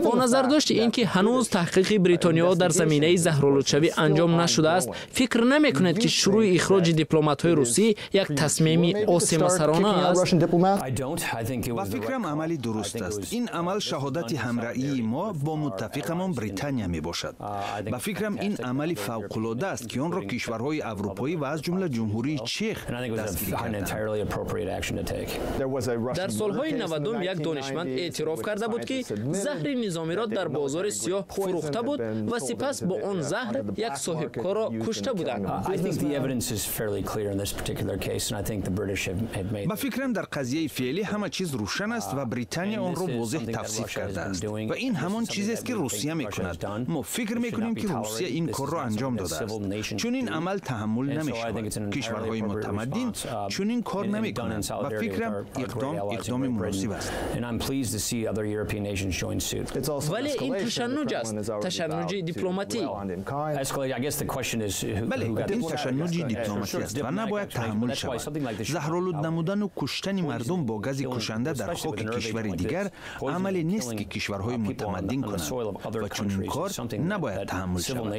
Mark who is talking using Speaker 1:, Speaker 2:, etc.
Speaker 1: با نظر داشت اینکه هنوز تحقیق بریتانیا در زمینه زهرآلودشوی انجام نشده است، فکر نمی‌کند که شروع اخراج دیپلمات‌های روسی یک تصمیم آسیمه‌سرانه است.
Speaker 2: و فکرم عملی درست است. این عمل شهادت همرأیی ما با متفقمان بریتانیا می باشد. و فکرم این عملی فوق‌العاده است که آن را کشورهای اروپایی و از جمله جمهوری چک دستگیری کردند.
Speaker 1: در سالهای 90 یک دانشمند اعتراف کرده بود که زهر نظامی را در بازار سیاه فروخته بود و سپس با آن زهر یک صاحبکار را کشته بودند.
Speaker 2: با فکرم در قضیه فعلی همه چیز روشن است و بریتانیا آن را واضح توصیف کرده است و این همان چیزی است که روسیه میکند. ما فکر میکنیم که روسیه این کار را انجام داده است، چون این عمل تحمل نمیشود. کشورهای متمدن چون این کار نمیکنند و فکرم اقدام مناسب است.
Speaker 1: ولی این تشنج است، تشنج دیپلماتی.
Speaker 2: بله، این تشنج دیپلماتی است و نباید تحمل شود. زهرآلود نمودن و کشتن مردم با گاز کشنده در خاک کشور دیگر عملی نیست که کشورهای متمدن کنند و چون این کار نباید تحمل شود.